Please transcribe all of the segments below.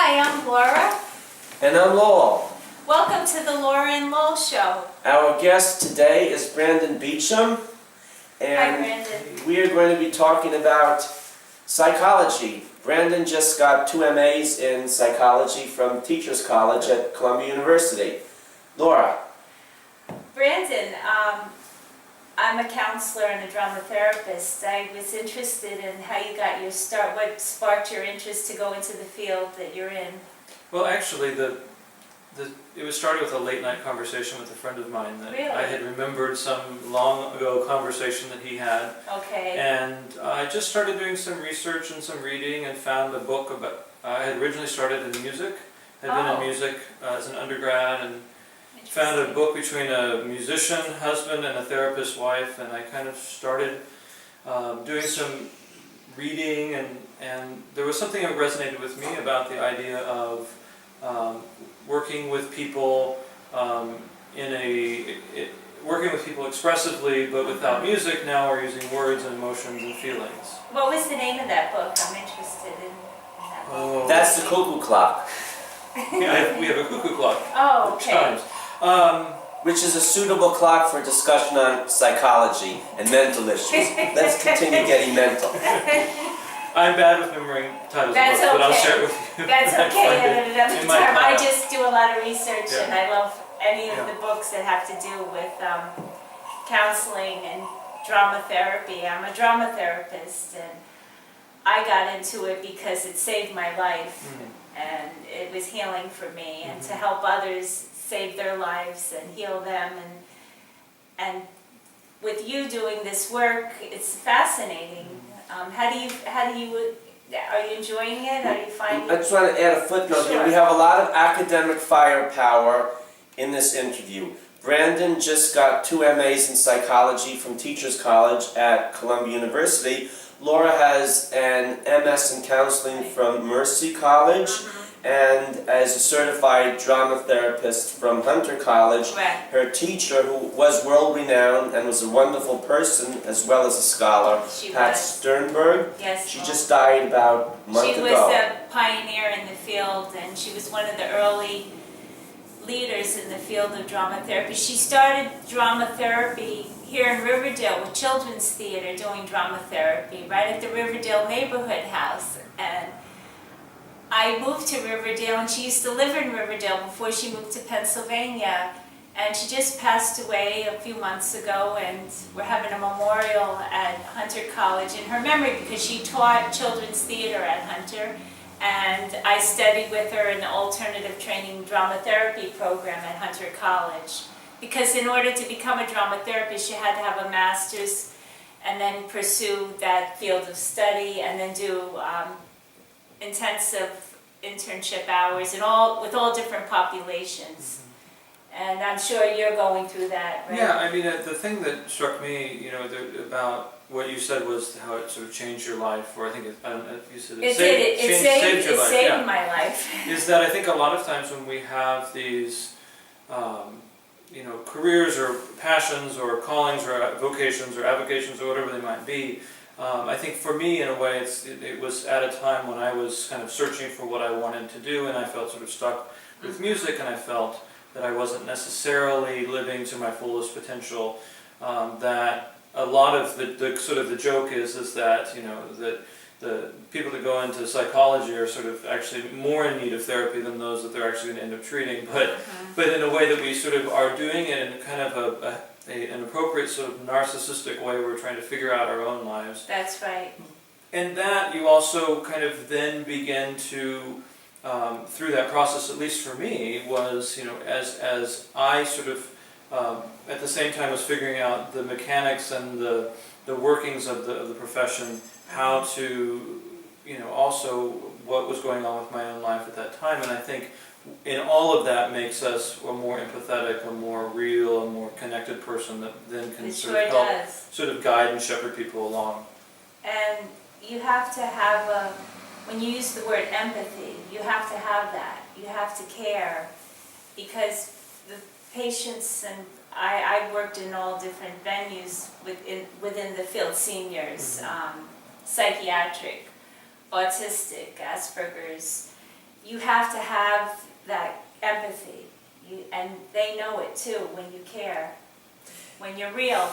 Hi, I'm Laura. And I'm Lowell. Welcome to the Laura and Lowell Show. Our guest today is Brandon Beachamp, Hi, and Brandon. we are going to be talking about psychology. Brandon just got 2 MAs in psychology from Teachers College at Columbia University. Laura. Brandon, I'm a counselor and a drama therapist. I was interested in how you got your start. What sparked your interest to go into the field that you're in? Well, actually, it was started with a late night conversation with a friend of mine that Really? I had remembered some long ago conversation that he had. Okay. And I just started doing some research and some reading and found a book about, I had originally started in music, had been in music as an undergrad, and found a book between a musician husband and a therapist wife, and I kind of started doing some reading, and there was something that resonated with me about the idea of working with people working with people expressively, but without music. Now we're using words and emotions and feelings. What was the name of that book? I'm interested in that book. Oh. That's the cuckoo clock, Yeah, we have a cuckoo clock. Oh, that okay. chimes. which is a suitable clock for discussion on psychology and mental issues. Let's continue getting mental. I'm bad with remembering titles That's of books, but I'll okay. share it with you. That's I okay find at it another in my time. I pile. just do a lot of research, Yeah. and I love any of Yeah. the books that have to do with counseling and drama therapy. I'm a drama therapist, and I got into it because it saved my life, and it was healing for me, and to help others save their lives and heal them, and with you doing this work, it's fascinating. Are you enjoying it? Are you finding? I just want to add a footnote here. Sure. We have a lot of academic firepower in this interview. Brandon just got 2 MAs in psychology from Teachers College at Columbia University. Laura has an MS in counseling from Mercy College, and as a certified drama therapist from Hunter College. Right. Her teacher, who was world-renowned and was a wonderful person as well as a scholar, She Pat was. Sternberg. Yes. She just died about a month She ago. was a pioneer in the field, and she was one of the early leaders in the field of drama therapy. She started drama therapy here in Riverdale with Children's Theater, doing drama therapy right at the Riverdale neighborhood house. And I moved to Riverdale, and she used to live in Riverdale before she moved to Pennsylvania. And she just passed away a few months ago, and we're having a memorial at Hunter College in her memory because she taught children's theater at Hunter. And I studied with her in the alternative training drama therapy program at Hunter College. Because in order to become a drama therapist, you had to have a master's and then pursue that field of study and then do intensive internship hours and with all different populations. And I'm sure you're going through that, right? Yeah, I mean, the thing that struck me, about what you said was how it sort of changed your life, or I think I don't know if you said It did. It saved your life. saved my life. Is that I think a lot of times when we have these, careers or passions or callings or vocations or avocations or whatever they might be, I think for me, in a way, it was at a time when I was kind of searching for what I wanted to do, and I felt sort of stuck with music, and I felt that I wasn't necessarily living to my fullest potential. That a lot of the sort of the joke is that that the people that go into psychology are sort of actually more in need of therapy than those that they're actually going to end up treating, but in a way that we sort of are doing it in kind of an appropriate sort of narcissistic way. We're trying to figure out our own lives. That's right. And that you also kind of then begin to, through that process, at least for me, was, as I sort of, at the same time was figuring out the mechanics and the workings of the profession, how to, also what was going on with my own life at that time. And I think in all of that makes us a more empathetic, a more real, a more connected person that then can sort of help sort of guide and shepherd people along. And you have to have when you use the word empathy, you have to have that. You have to care, because the patients, and I've worked in all different venues within the field, seniors, psychiatric, autistic, Asperger's. you have to have that empathy. And they know it too when you care, when you're real.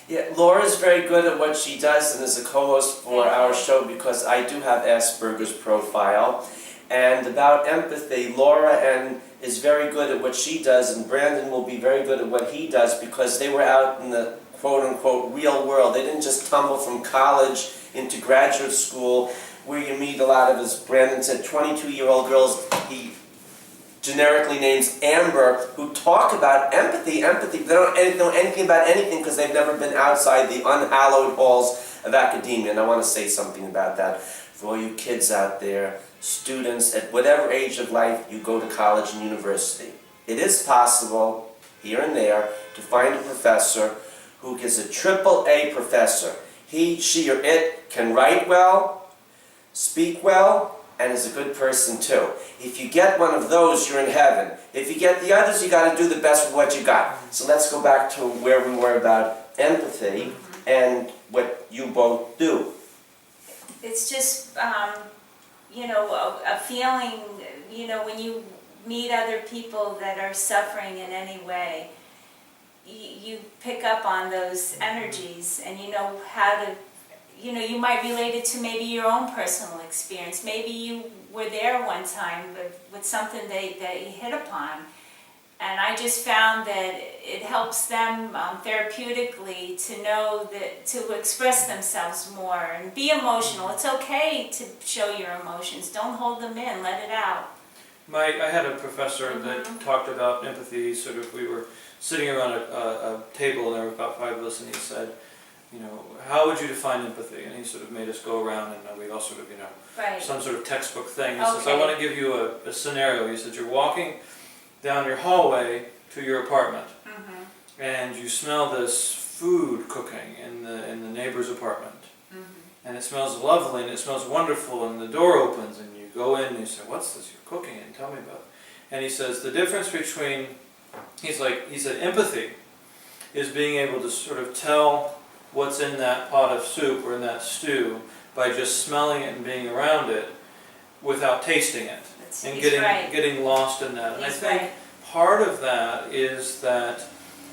Yeah, Laura's very good at what she does and is a co-host for Thank our you. show because I do have Asperger's profile. And about empathy, Laura is very good at what she does, and Brandon will be very good at what he does because they were out in the quote-unquote real world. They didn't just tumble from college into graduate school where you meet a lot of, as Brandon said, 22-year-old girls he generically names Amber, who talk about empathy. They don't know anything about anything because they've never been outside the unhallowed halls of academia. And I want to say something about that for all you kids out there, students at whatever age of life you go to college and university. It is possible, here and there, to find a professor who is a AAA professor. He, she, or it can write well, speak well, and is a good person too. If you get one of those, you're in heaven. If you get the others, you got to do the best with what you got. So let's go back to where we were about empathy and what you both do. It's just, you know, a feeling, you know, when you meet other people that are suffering in any way, you pick up on those energies and you know how to, you know, you might relate it to maybe your own personal experience. Maybe you were there one time with something that you hit upon. And I just found that it helps them therapeutically to know that, to express themselves more and be emotional. It's okay to show your emotions. Don't hold them in, let it out. I had a professor that talked about empathy. Sort of, we were sitting around a table and there were about 5 of us, and he said, you know, how would you define empathy? And he sort of made us go around and we all sort of, you know, Right. some sort of textbook thing. He Okay. says, I want to give you a scenario. He said, you're walking down your hallway to your apartment and you smell this food cooking in the neighbor's apartment. And it smells lovely and it smells wonderful, and the door opens and you go in and you say, what's this you're cooking, and tell me about it. And he says the difference between, he said empathy is being able to sort of tell what's in that pot of soup or in that stew by just smelling it and being around it without tasting it and getting lost in that. And I think part of that is that,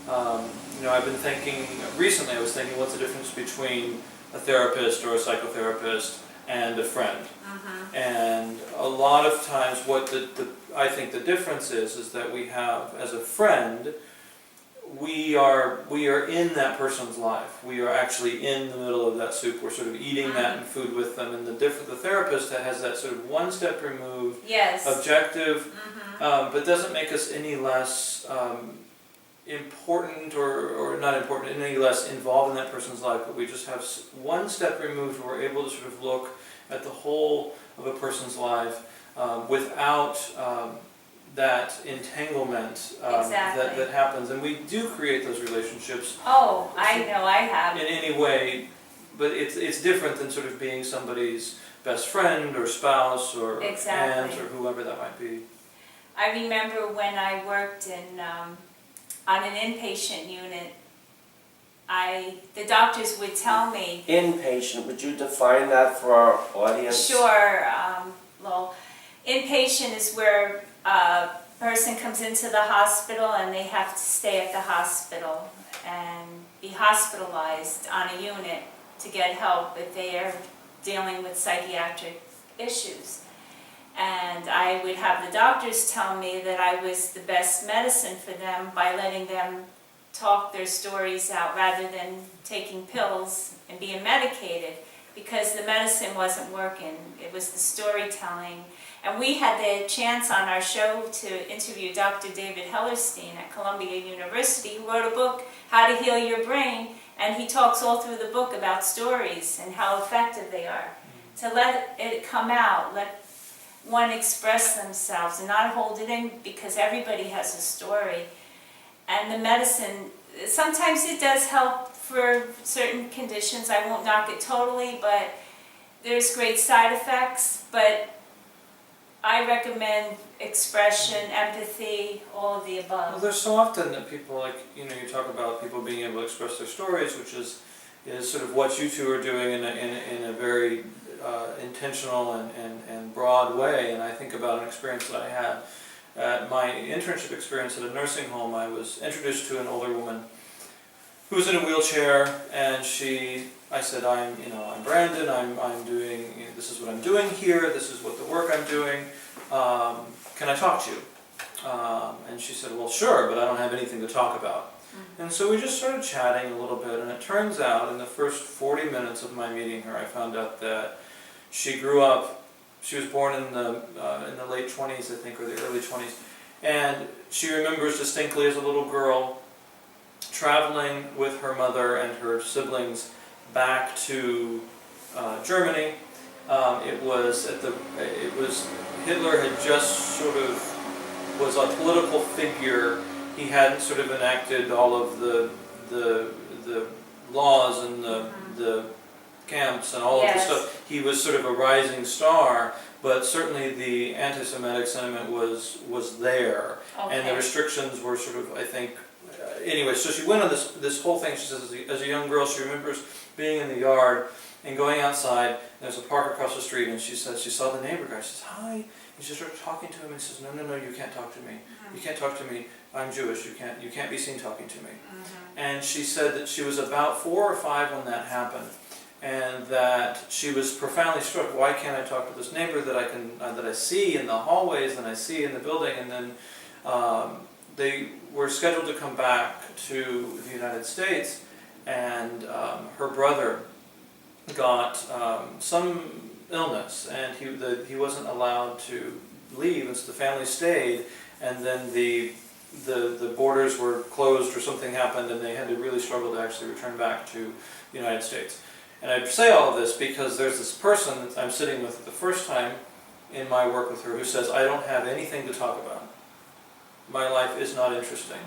you know, I've been thinking, recently I was thinking, what's the difference between a therapist or a psychotherapist and a friend? And a lot of times what I think the difference is that we have, as a friend, we are in that person's life. We are actually in the middle of that soup. We're sort of eating that food with them. And the therapist that has that sort of one step removed, objective, but doesn't make us any less important or not important, any less involved in that person's life. But we just have one step removed. We're able to sort of look at the whole of a person's life without that entanglement that happens, and we do create those relationships. Oh, I know, I have. In any way, but it's different than sort of being somebody's best friend or spouse or aunt or whoever that might be. I remember when I worked on an inpatient unit, the doctors would tell me... Inpatient, would you define that for our audience? Sure, Lowell. Inpatient is where a person comes into the hospital and they have to stay at the hospital and be hospitalized on a unit to get help if they are dealing with psychiatric issues. And I would have the doctors tell me that I was the best medicine for them by letting them talk their stories out rather than taking pills and being medicated, because the medicine wasn't working. It was the storytelling. And we had the chance on our show to interview Dr. David Hellerstein at Columbia University, who wrote a book, How to Heal Your Brain, and he talks all through the book about stories and how effective they are. To let it come out, let one express themselves and not hold it in, because everybody has a story. And the medicine, sometimes it does help for certain conditions. I won't knock it totally, but there's great side effects. But I recommend expression, empathy, all of the above. Well, there's so often that people, like, you know, you talk about people being able to express their stories, which is sort of what you two are doing in a very intentional and broad way. And I think about an experience that I had at my internship experience at a nursing home. I was introduced to an older woman who was in a wheelchair, and I said, I'm Brandon, I'm doing, this is what I'm doing here, this is what the work I'm doing, can I talk to you? And she said, well, sure, but I don't have anything to talk about. And so we just started chatting a little bit, and it turns out in the first 40 minutes of my meeting her, I found out that she grew up, she was born in the late 20s, I think, or the early 20s, and she remembers distinctly as a little girl traveling with her mother and her siblings back to Germany. It was Hitler had just sort of was a political figure. He hadn't sort of enacted all of the laws and the camps and all of the stuff. He was sort of a rising star, but certainly the anti-Semitic sentiment was there, and the restrictions were sort of, I think. Anyway, so she went on this whole thing. She says, as a young girl, she remembers being in the yard and going outside. And there's a park across the street, and she says she saw the neighbor guy. She says, hi. And she started talking to him, and he says, no, you can't talk to me. You can't talk to me. I'm Jewish. You can't be seen talking to me. And she said that she was about 4 or 5 when that happened, and that she was profoundly struck. Why can't I talk to this neighbor that I see in the hallways and I see in the building? And then they were scheduled to come back to the United States, and her brother got some illness, and he wasn't allowed to leave, and so the family stayed, and then the borders were closed or something happened, and they had to really struggle to actually return back to the United States. And I say all of this because there's this person that I'm sitting with the first time in my work with her who says, I don't have anything to talk about. My life is not interesting.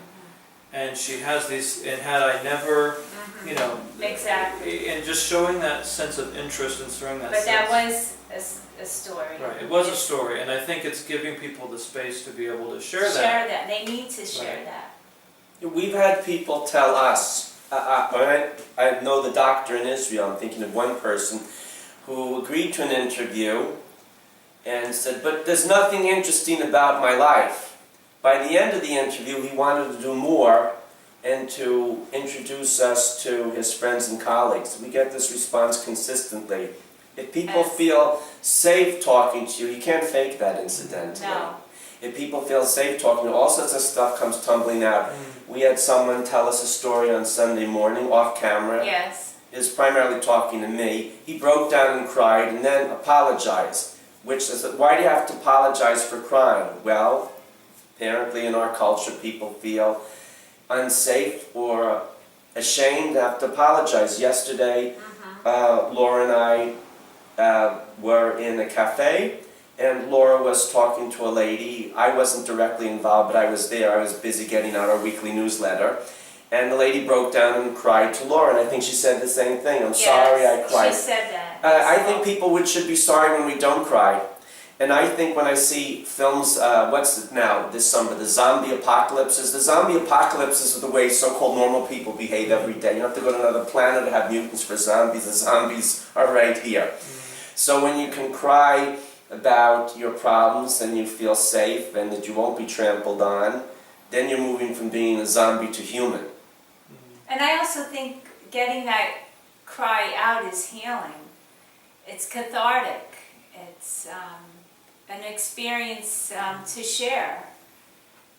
And she has these, and had I never, Exactly. and just showing that sense of interest and showing that But that was a story. Right, it was a story, and I think it's giving people the space to be able to share that. Share that. They need to share that. We've had people tell us, I know the doctor in Israel, I'm thinking of one person who agreed to an interview and said, but there's nothing interesting about my life. By the end of the interview, he wanted to do more and to introduce us to his friends and colleagues. We get this response consistently. If people feel safe talking to you, you can't fake that, incidentally. No. If people feel safe talking to you, all sorts of stuff comes tumbling out. We had someone tell us a story on Sunday morning, off camera. Yes. Is primarily talking to me. He broke down and cried and then apologized, which is, why do you have to apologize for crying? Well, apparently in our culture people feel unsafe or ashamed to have to apologize. Yesterday, Laura and I were in a cafe, and Laura was talking to a lady. I wasn't directly involved, but I was there. I was busy getting out our weekly newsletter. And the lady broke down and cried to Laura, and I think she said the same thing. I'm sorry I cried. She said that. I think people should be sorry when we don't cry. And I think when I see films, what's it now, this summer, the zombie apocalypses. The zombie apocalypses are the way so-called normal people behave every day. You don't have to go to another planet to have mutants for zombies. The zombies are right here. So when you can cry about your problems and you feel safe and that you won't be trampled on, then you're moving from being a zombie to human. And I also think getting that cry out is healing. It's cathartic. It's an experience to share.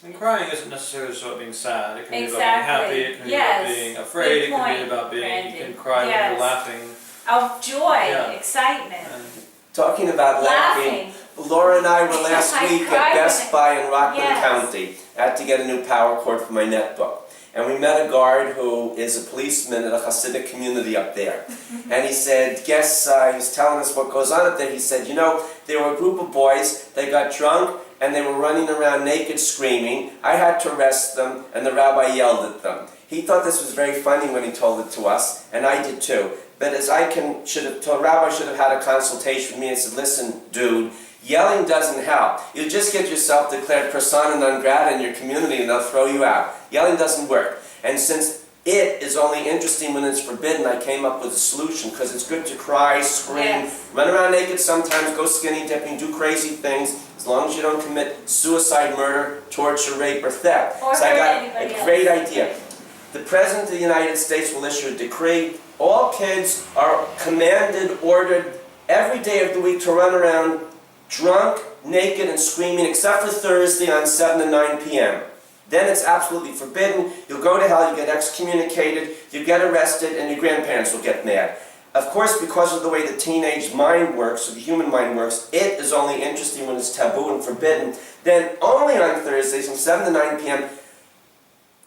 And crying isn't necessarily about being sad. It can be about being Exactly. happy, it can be Yes. about being afraid, Good it can be point, about being, Brandon. you can cry when Yes. you're laughing. Of joy, Yeah. excitement, And Talking about laughing, Laura and I were last I week cried at Best when Buy in Rockland Yes. County. I had to get a new power cord for my netbook. And we met a guard who is a policeman at a Hasidic community up there. And he said, he was telling us what goes on up there. He said, there were a group of boys, they got drunk, and they were running around naked screaming. I had to arrest them, and the rabbi yelled at them. He thought this was very funny when he told it to us, and I did too. But as the rabbi should have had a consultation with me and said, listen, dude, yelling doesn't help. You just get yourself declared persona non grata in your community and they'll throw you out. Yelling doesn't work. And since It is only interesting when it's forbidden. I came up with a solution because it's good to cry, scream, Yes. run around naked sometimes, go skinny dipping, do crazy things, as long as you don't commit suicide, murder, torture, rape, or theft. Or So I hurt got anybody a great else. idea. The President of the United States will issue a decree. All kids are commanded, ordered, every day of the week to run around drunk, naked, and screaming, except for Thursday on 7 to 9 p.m. Then it's absolutely forbidden. You'll go to hell, you get excommunicated, you get arrested, and your grandparents will get mad. Of course, because of the way the teenage mind works, or the human mind works, it is only interesting when it's taboo and forbidden. Then only on Thursdays from 7 to 9 p.m.,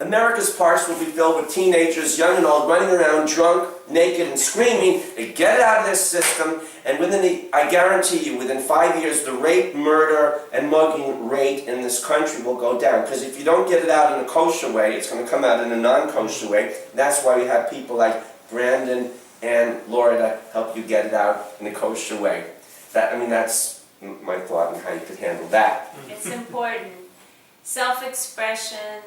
America's parks will be filled with teenagers, young and old, running around drunk, naked, and screaming. They get it out of their system, and I guarantee you, within 5 years, the rape, murder, and mugging rate in this country will go down. Because if you don't get it out in a kosher way, it's going to come out in a non-kosher way. That's why we have people like Brandon and Laura to help you get it out in a kosher way. That's my thought on how you could handle that. It's important. Self-expression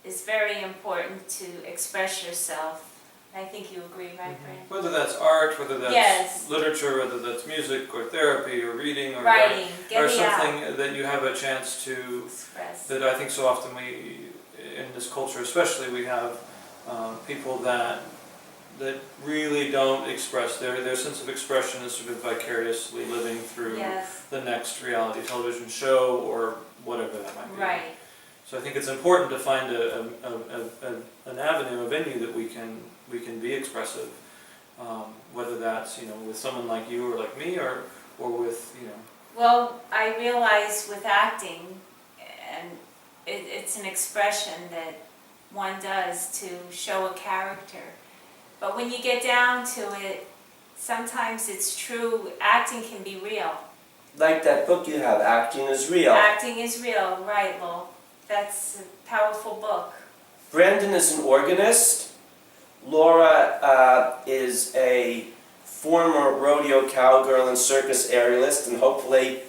is very important to express yourself. I think you agree, right, Brandon? Whether that's art, whether that's Yes. literature, whether that's music or therapy or reading or Writing, or getting out, something that you have a chance to, express. that I think so often we, in this culture especially, we have people that really don't express their sense of expression is sort of vicariously living through Yes, the next reality television show or whatever that might be. right. So I think it's important to find an avenue, a venue that we can be expressive, whether that's with someone like you or like me or with Well, I realize with acting, and it's an expression that one does to show a character. But when you get down to it, sometimes it's true, acting can be real. Like that book you have, Acting is Real. Acting is real, right, Lowell? That's a powerful book. Brandon is an organist. Laura is a former rodeo cowgirl and circus aerialist, and hopefully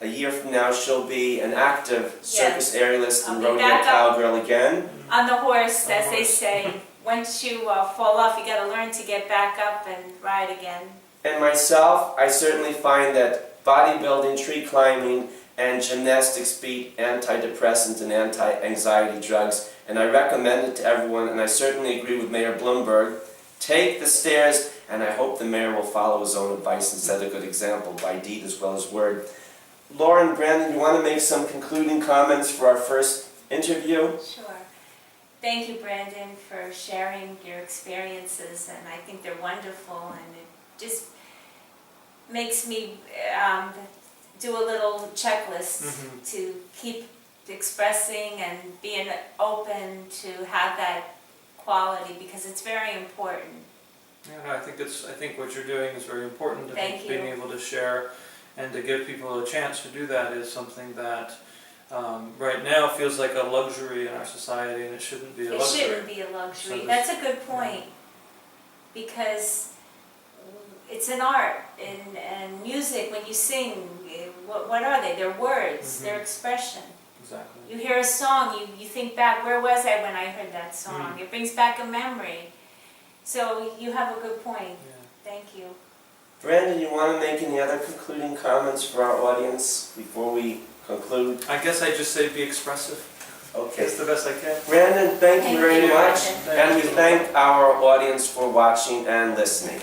a year from now she'll be an active circus aerialist and I'll be rodeo back up. cowgirl again. On the horse, On the as they horse. say, once you fall off, you got to learn to get back up and ride again. And myself, I certainly find that bodybuilding, tree climbing, and gymnastics beat antidepressant and anti-anxiety drugs, and I recommend it to everyone, and I certainly agree with Mayor Bloomberg. Take the stairs, and I hope the mayor will follow his own advice and set a good example by deed as well as word. Laura and Brandon, you want to make some concluding comments for our first interview? Sure. Thank you, Brandon, for sharing your experiences, and I think they're wonderful, and it just makes me do a little checklist to keep expressing and being open to have that quality, because it's very important. Yeah, no, I think what you're doing is very important. I Thank think being you. able to share and to give people a chance to do that is something that right now feels like a luxury in our society, and it shouldn't be a It luxury. shouldn't be a luxury. So That's a good point, because it's an art, and music, when you sing, what are they? They're words, they're expression. Exactly. You hear a song, you think back, where was I when I heard that song? It brings back a memory. So you have a good point. Yeah. Thank you. Brandon, you want to make any other concluding comments for our audience before we conclude? I guess I just say be expressive. Okay. That's the best I can. Brandon, thank you very much, Brandon. and we thank our audience for watching and listening.